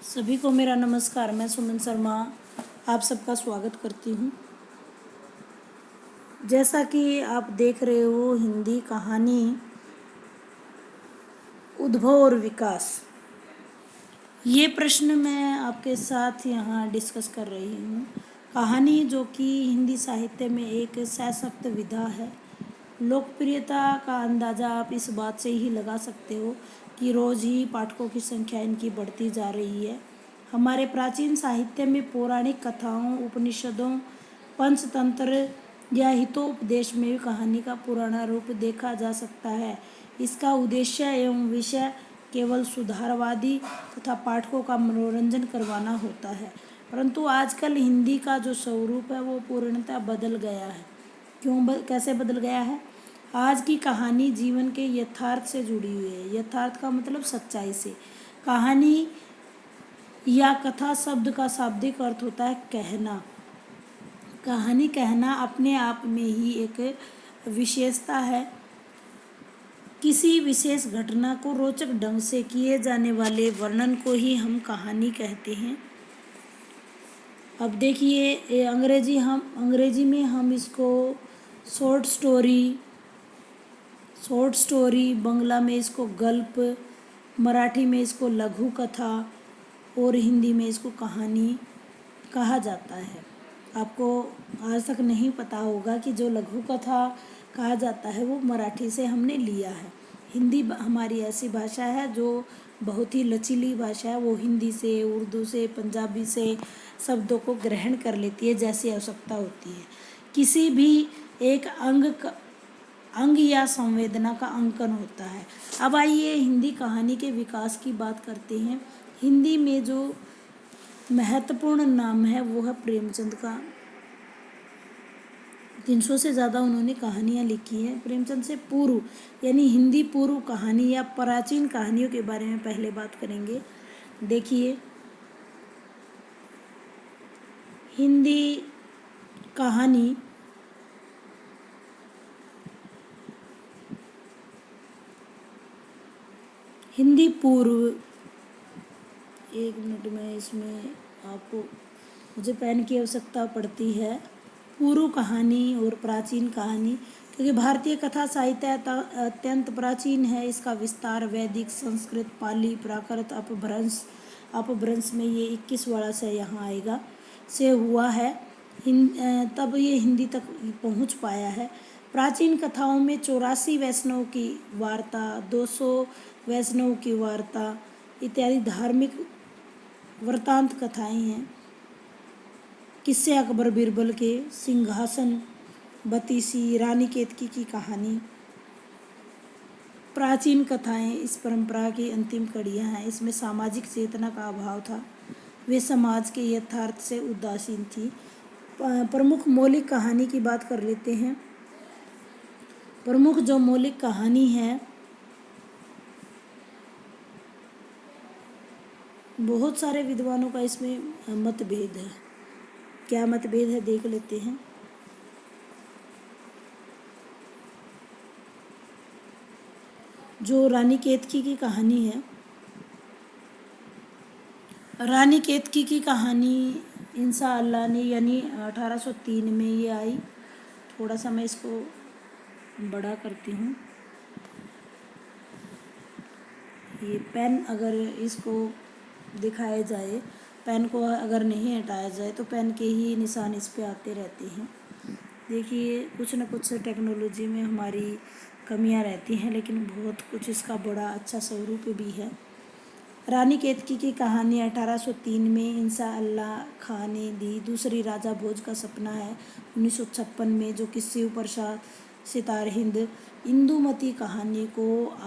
सभी को मेरा नमस्कार। मैं सुमन शर्मा आप सबका स्वागत करती हूँ। जैसा कि आप देख रहे हो, हिंदी कहानी उद्भव और विकास, ये प्रश्न मैं आपके साथ यहाँ डिस्कस कर रही हूँ। कहानी जो कि हिंदी साहित्य में एक सशक्त विधा है। लोकप्रियता का अंदाज़ा आप इस बात से ही लगा सकते हो कि रोज़ ही पाठकों की संख्या इनकी बढ़ती जा रही है। हमारे प्राचीन साहित्य में पौराणिक कथाओं, उपनिषदों, पंचतंत्र या हितोपदेश में भी कहानी का पुराना रूप देखा जा सकता है। इसका उद्देश्य एवं विषय केवल सुधारवादी तथा पाठकों का मनोरंजन करवाना होता है। परंतु आजकल हिंदी का जो स्वरूप है वो पूर्णतः बदल गया है। कैसे बदल गया है? आज की कहानी जीवन के यथार्थ से जुड़ी हुई है। यथार्थ का मतलब सच्चाई से। कहानी या कथा शब्द का शाब्दिक अर्थ होता है कहना। कहानी कहना अपने आप में ही एक विशेषता है। किसी विशेष घटना को रोचक ढंग से किए जाने वाले वर्णन को ही हम कहानी कहते हैं। अब देखिए, अंग्रेजी में हम इसको शॉर्ट स्टोरी, बांग्ला में इसको गल्प, मराठी में इसको लघु कथा और हिंदी में इसको कहानी कहा जाता है। आपको आज तक नहीं पता होगा कि जो लघु कथा कहा जाता है वो मराठी से हमने लिया है। हिंदी हमारी ऐसी भाषा है जो बहुत ही लचीली भाषा है। वो हिंदी से, उर्दू से, पंजाबी से शब्दों को ग्रहण कर लेती है जैसी आवश्यकता होती है। किसी भी एक अंग या संवेदना का अंकन होता है। अब आइए हिंदी कहानी के विकास की बात करते हैं। हिंदी में जो महत्वपूर्ण नाम है वो है प्रेमचंद का। 300 से ज़्यादा उन्होंने कहानियाँ लिखी हैं। प्रेमचंद से पूर्व यानी हिंदी पूर्व कहानी या प्राचीन कहानियों के बारे में पहले बात करेंगे। देखिए, हिंदी कहानी हिंदी पूर्व, एक मिनट में इसमें आपको मुझे पेन की आवश्यकता पड़ती है। पूर्व कहानी और प्राचीन कहानी, क्योंकि भारतीय कथा साहित्य अत्यंत प्राचीन है। इसका विस्तार वैदिक, संस्कृत, पाली, प्राकृत, अपभ्रंश में ये 21 वाला से यहाँ आएगा से हुआ है। तब ये हिंदी तक पहुँच पाया है। प्राचीन कथाओं में 84 वैष्णव की वार्ता, 200 वैष्णव की वार्ता इत्यादि धार्मिक वृतांत कथाएं हैं। किस्से अकबर बिरबल के, सिंहासन बतीसी, रानी केतकी की कहानी, प्राचीन कथाएं इस परंपरा की अंतिम कड़ियां हैं। इसमें सामाजिक चेतना का अभाव था। वे समाज के यथार्थ से उदासीन थी। प्रमुख मौलिक कहानी की बात कर लेते हैं। प्रमुख जो मौलिक कहानी है, बहुत सारे विद्वानों का इसमें मतभेद है। क्या मतभेद है देख लेते हैं। जो रानी केतकी की कहानी है, रानी केतकी की कहानी इंशाअल्लाह ने यानी 1803 में ये आई। थोड़ा सा मैं इसको बड़ा करती हूँ। ये पेन अगर इसको दिखाया जाए, पेन को अगर नहीं हटाया जाए तो पेन के ही निशान इस पे आते रहते हैं। देखिए, कुछ न कुछ टेक्नोलॉजी में हमारी कमियां रहती हैं, लेकिन बहुत कुछ इसका बड़ा अच्छा स्वरूप भी है। रानी केतकी की कहानी 1803 में इंशाअल्लाह खां ने दी। दूसरी राजा भोज का सपना है 1956 में, जो कि शिव प्रसाद सितार हिंद। इंदुमती कहानी को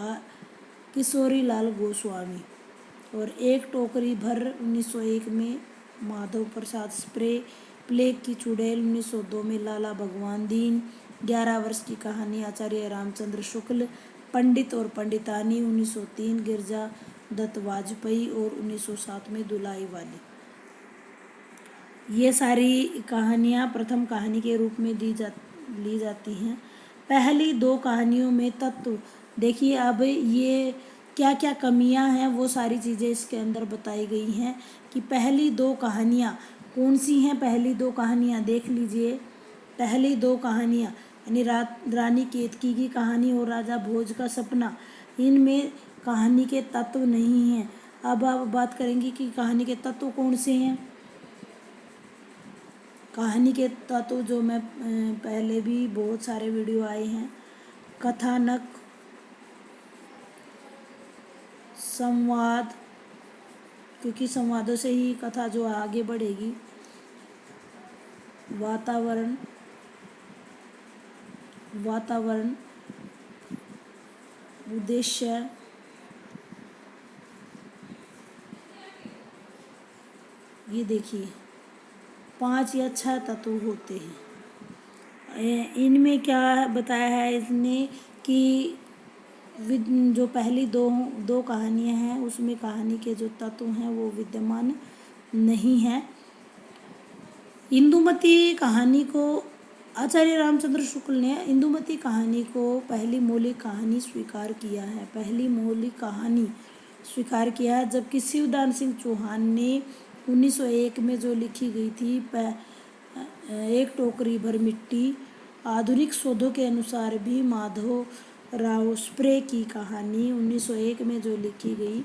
किशोरी लाल गोस्वामी। और एक टोकरी भर 1901 में माधव प्रसाद प्लेग की चुड़ैल 1902 में लाला भगवान दीन। 11 वर्ष की कहानी आचार्य रामचंद्र शुक्ल। पंडित और पंडितानी 1903 गिरजा दत्त वाजपेयी। और 1907 में दुलाई वाली। ये सारी कहानियाँ प्रथम कहानी के रूप में ली जाती हैं। पहली दो कहानियों में तत्व देखिए। अब ये क्या क्या कमियां हैं वो सारी चीज़ें इसके अंदर बताई गई हैं कि पहली दो कहानियाँ कौन सी हैं। पहली दो कहानियाँ देख लीजिए। पहली दो कहानियाँ यानी रानी केतकी की कहानी और राजा भोज का सपना, इनमें कहानी के तत्व नहीं हैं। अब आप बात करेंगे कि कहानी के तत्व कौन से हैं। कहानी के तत्व जो मैं पहले भी बहुत सारे वीडियो आए हैं, कथानक, संवाद, क्योंकि संवादों से ही कथा जो आगे बढ़ेगी, वातावरण, उद्देश्य, ये देखिए 5 या 6 तत्व होते हैं। इनमें क्या बताया है इसने कि जो पहली दो दो कहानियाँ हैं उसमें कहानी के जो तत्व हैं वो विद्यमान नहीं है। इंदुमती कहानी को आचार्य रामचंद्र शुक्ल ने इंदुमती कहानी को पहली मौलिक कहानी स्वीकार किया है। पहली मौलिक कहानी स्वीकार किया है, जबकि शिवदान सिंह चौहान ने 1901 में जो लिखी गई थी एक टोकरी भर मिट्टी, आधुनिक शोधों के अनुसार भी माधव राव स्प्रे की कहानी 1901 में जो लिखी गई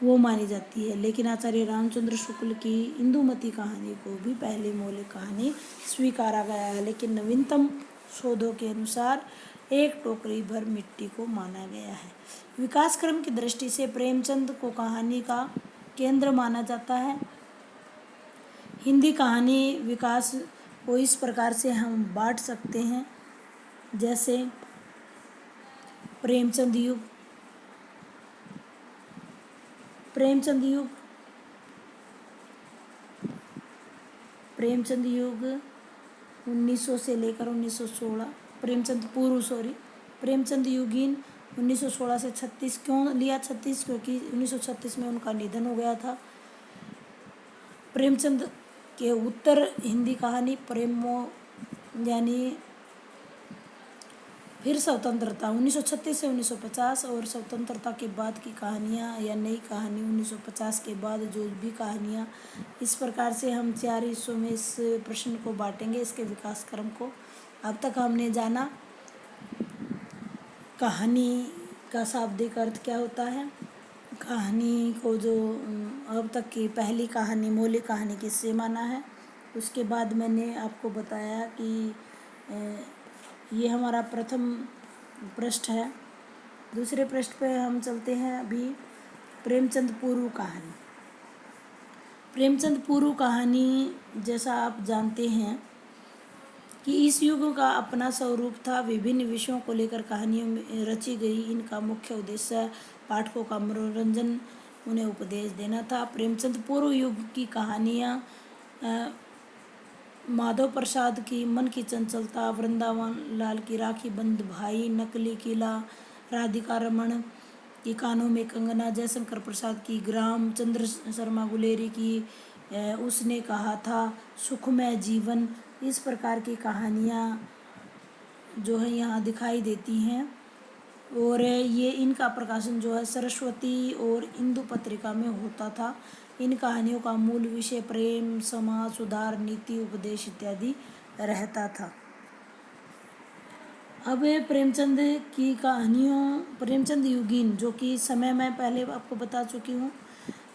वो मानी जाती है। लेकिन आचार्य रामचंद्र शुक्ल की इंदुमती कहानी को भी पहली मौलिक कहानी स्वीकारा गया है, लेकिन नवीनतम शोधों के अनुसार एक टोकरी भर मिट्टी को माना गया है। विकास क्रम की दृष्टि से प्रेमचंद को कहानी का केंद्र माना जाता है। हिंदी कहानी विकास को इस प्रकार से हम बांट सकते हैं, जैसे प्रेमचंद युग, प्रेमचंद युग 1900 से लेकर 1916, प्रेमचंद युगीन 1916 से 36। क्यों लिया 36? क्योंकि 1936 में उनका निधन हो गया था। प्रेमचंद के उत्तर हिंदी कहानी प्रेमो यानी फिर स्वतंत्रता 1936 से 1950, और स्वतंत्रता के बाद की कहानियाँ या नई कहानी 1950 के बाद जो भी कहानियाँ, इस प्रकार से हम 4 हिस्सों में इस प्रश्न को बांटेंगे, इसके विकास क्रम को। अब तक हमने जाना कहानी का शाब्दिक अर्थ क्या होता है, कहानी को जो अब तक की पहली कहानी मौलिक कहानी किससे माना है। उसके बाद मैंने आपको बताया कि ये हमारा प्रथम पृष्ठ है। दूसरे पृष्ठ पे हम चलते हैं अभी। प्रेमचंद पूर्व कहानी। प्रेमचंद पूर्व कहानी जैसा आप जानते हैं कि इस युग का अपना स्वरूप था। विभिन्न विषयों को लेकर कहानियों में रची गई। इनका मुख्य उद्देश्य पाठकों का मनोरंजन, उन्हें उपदेश देना था। प्रेमचंद पूर्व युग की कहानियाँ माधव प्रसाद की मन की चंचलता, वृंदावन लाल की राखी बंद भाई, नकली किला, राधिका रमन की कानों में कंगना, जयशंकर प्रसाद की ग्राम, चंद्र शर्मा गुलेरी की उसने कहा था, सुखमय जीवन, इस प्रकार की कहानियाँ जो है यहाँ दिखाई देती हैं। और ये इनका प्रकाशन जो है सरस्वती और इंदु पत्रिका में होता था। इन कहानियों का मूल विषय प्रेम, समाज सुधार, नीति उपदेश इत्यादि रहता था। अब प्रेमचंद की कहानियों, प्रेमचंद युगीन जो कि समय मैं पहले आपको बता चुकी हूँ,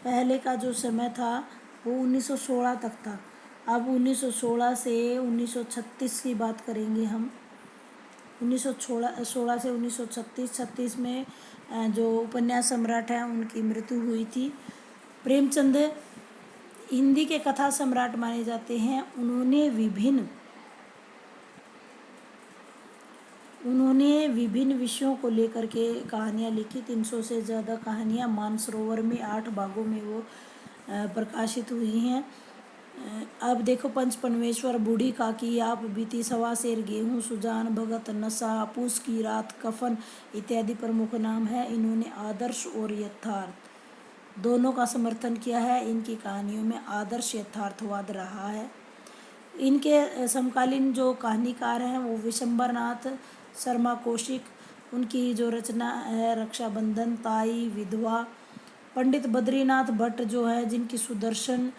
पहले का जो समय था वो 1916 तक था। अब 1916 से 1936 की बात करेंगे हम। 1916 से 1936 में जो उपन्यास सम्राट हैं उनकी मृत्यु हुई थी। प्रेमचंद हिंदी के कथा सम्राट माने जाते हैं। उन्होंने विभिन्न विषयों को लेकर के कहानियाँ लिखी। 300 से ज़्यादा कहानियाँ मानसरोवर में 8 भागों में वो प्रकाशित हुई हैं। अब देखो, पंचपरमेश्वर, बूढ़ी काकी, आप बीती, सवा शेर, गेहूँ, सुजान, भगत, नशा, पूस की रात, कफन इत्यादि प्रमुख नाम है। इन्होंने आदर्श और यथार्थ दोनों का समर्थन किया है। इनकी कहानियों में आदर्श यथार्थवाद रहा है। इनके समकालीन जो कहानीकार हैं वो विशंबरनाथ शर्मा कौशिक, उनकी जो रचना है रक्षाबंधन, ताई, विधवा। पंडित बद्रीनाथ भट्ट जो है, जिनकी सुदर्शन,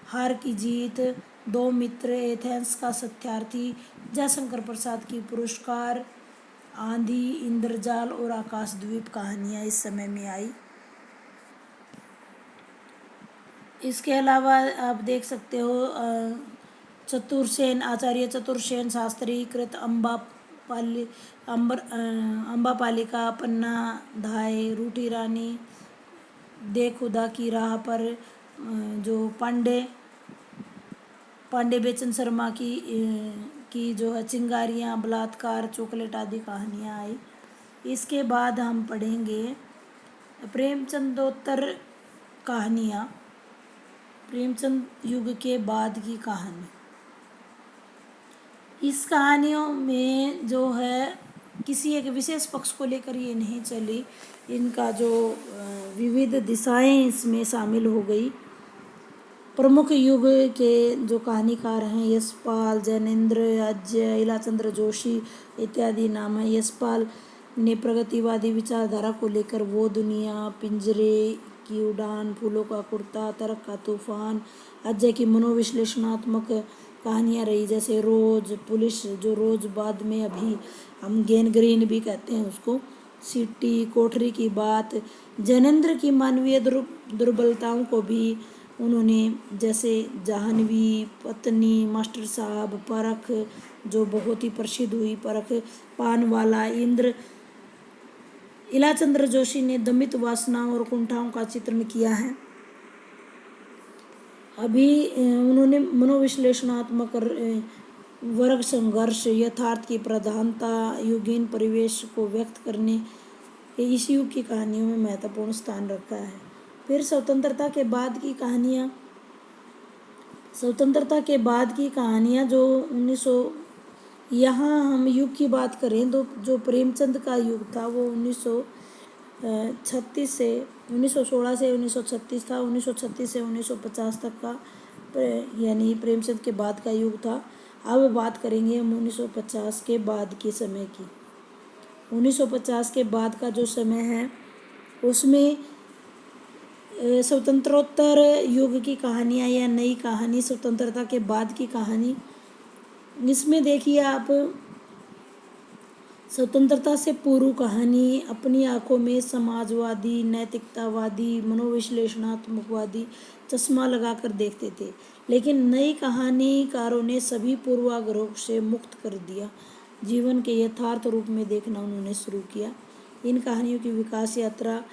हार की जीत, दो मित्र, एथेंस का सत्यार्थी, जयशंकर प्रसाद की पुरस्कार, आंधी, इंद्रजाल और आकाशद्वीप कहानियाँ इस समय में आई। इसके अलावा आप देख सकते हो चतुरसेन, आचार्य चतुरसेन शास्त्री कृत अम्बापालिका, पन्ना धाय, रूठी रानी, दे खुदा की राह पर, जो पांडे बेचन शर्मा की जो है चिंगारियाँ, बलात्कार, चॉकलेट आदि कहानियाँ आई। इसके बाद हम पढ़ेंगे प्रेमचंदोत्तर कहानियाँ, प्रेमचंद युग के बाद की कहानी। इस कहानियों में जो है किसी एक विशेष पक्ष को लेकर ये नहीं चली, इनका जो विविध दिशाएं इसमें शामिल हो गई। प्रमुख युग के जो कहानीकार हैं यशपाल, जैनेन्द्र, अजय, इलाचंद्र जोशी इत्यादि नाम है। यशपाल ने प्रगतिवादी विचारधारा को लेकर वो दुनिया, पिंजरे की उड़ान, फूलों का कुर्ता, तरक का तूफान। अजय की मनोविश्लेषणात्मक कहानियाँ रही, जैसे रोज, पुलिस, जो रोज बाद में अभी हम गैंगरीन भी कहते हैं उसको, सिटी, कोठरी की बात। जैनेन्द्र की मानवीय दुर्बलताओं को भी उन्होंने, जैसे जाह्नवी, पत्नी, मास्टर साहब, परख जो बहुत ही प्रसिद्ध हुई, परख, पानवाला, इंद्र। इलाचंद्र जोशी ने दमित वासनाओं और कुंठाओं का चित्रण किया है। अभी उन्होंने मनोविश्लेषणात्मक वर्ग संघर्ष, यथार्थ की प्रधानता, युगीन परिवेश को व्यक्त करने इस युग की कहानियों में महत्वपूर्ण स्थान रखा है। फिर स्वतंत्रता के बाद की कहानियाँ, जो 1900, यहाँ हम युग की बात करें तो जो प्रेमचंद का युग था वो 1936 से 1916 से 1936 था। 1936 से 1950 तक का यानी प्रेमचंद के बाद का युग था। अब बात करेंगे हम 1950 के बाद के समय की। 1950 के बाद का जो समय है उसमें स्वतंत्रोत्तर युग की कहानियाँ या नई कहानी, स्वतंत्रता के बाद की कहानी। इसमें देखिए आप, स्वतंत्रता से पूर्व कहानी अपनी आंखों में समाजवादी, नैतिकतावादी, मनोविश्लेषणात्मकवादी चश्मा लगाकर देखते थे, लेकिन नई कहानीकारों ने सभी पूर्वाग्रहों से मुक्त कर दिया, जीवन के यथार्थ रूप में देखना उन्होंने शुरू किया। इन कहानियों की विकास यात्रा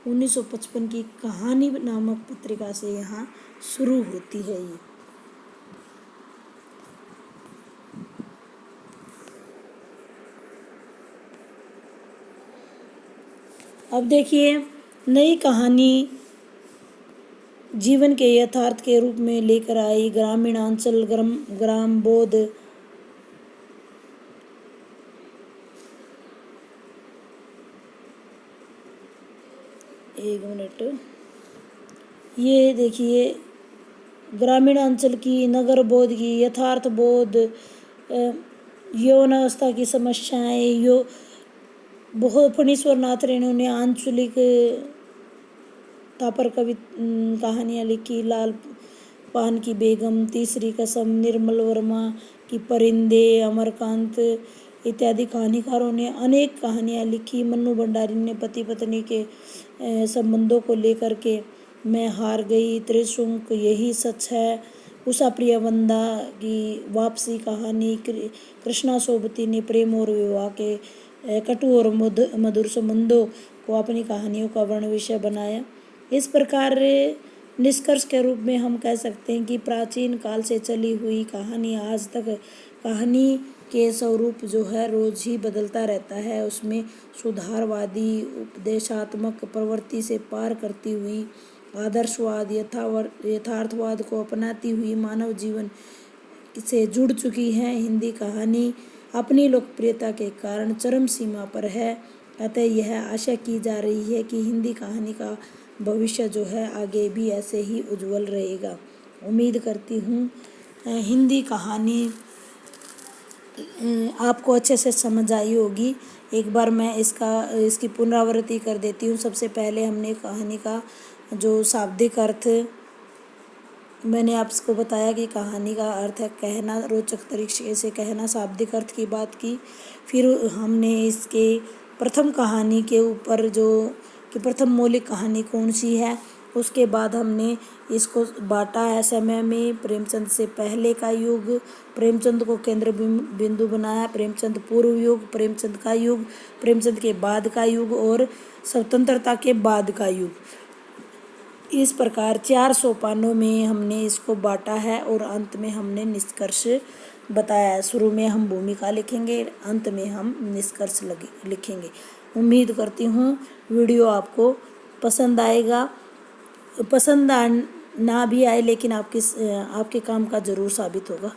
1955 की कहानी नामक पत्रिका से यहाँ शुरू होती है। ये अब देखिए, नई कहानी जीवन के यथार्थ के रूप में लेकर आई ग्रामीणांचल, ग्राम बोध, एक मिनट, ये देखिए ग्रामीणांचल की, नगर बोध की, यथार्थ बोध, यौनावस्था की समस्याएं, बहुत फणीश्वर नाथ रेणु ने आंचलिक तापर कहानियाँ लिखी, लाल पान की बेगम, तीसरी कसम, निर्मल वर्मा की परिंदे, अमरकांत इत्यादि कहानीकारों ने अनेक कहानियाँ लिखी। मन्नू भंडारी ने पति पत्नी के संबंधों को लेकर के मैं हार गई, त्रिशंकु, यही सच है, उषा प्रियवंदा की वापसी कहानी, कृष्णा सोबती ने प्रेम और विवाह के कटु और मधुर संबंधों को अपनी कहानियों का वर्ण विषय बनाया। इस प्रकार निष्कर्ष के रूप में हम कह सकते हैं कि प्राचीन काल से चली हुई कहानी आज तक, कहानी के स्वरूप जो है रोज ही बदलता रहता है। उसमें सुधारवादी, उपदेशात्मक प्रवृत्ति से पार करती हुई, आदर्शवाद, यथार्थवाद को अपनाती हुई मानव जीवन से जुड़ चुकी है। हिंदी कहानी अपनी लोकप्रियता के कारण चरम सीमा पर है। अतः यह आशा की जा रही है कि हिंदी कहानी का भविष्य जो है आगे भी ऐसे ही उज्जवल रहेगा। उम्मीद करती हूँ हिंदी कहानी आपको अच्छे से समझ आई होगी। एक बार मैं इसकी पुनरावृत्ति कर देती हूँ। सबसे पहले हमने कहानी का जो शाब्दिक अर्थ मैंने आपको बताया कि कहानी का अर्थ है कहना, रोचक तरीके से कहना, शाब्दिक अर्थ की बात की। फिर हमने इसके प्रथम कहानी के ऊपर जो कि प्रथम मौलिक कहानी कौन सी है, उसके बाद हमने इसको बांटा है समय में। प्रेमचंद से पहले का युग, प्रेमचंद को केंद्र बिंदु बनाया, प्रेमचंद पूर्व युग, प्रेमचंद का युग, प्रेमचंद के बाद का युग और स्वतंत्रता के बाद का युग। इस प्रकार 4 सोपानों में हमने इसको बांटा है और अंत में हमने निष्कर्ष बताया है। शुरू में हम भूमिका लिखेंगे, अंत में हम निष्कर्ष लिखेंगे। उम्मीद करती हूँ वीडियो आपको पसंद आएगा। पसंद ना भी आए लेकिन आपके काम का ज़रूर साबित होगा।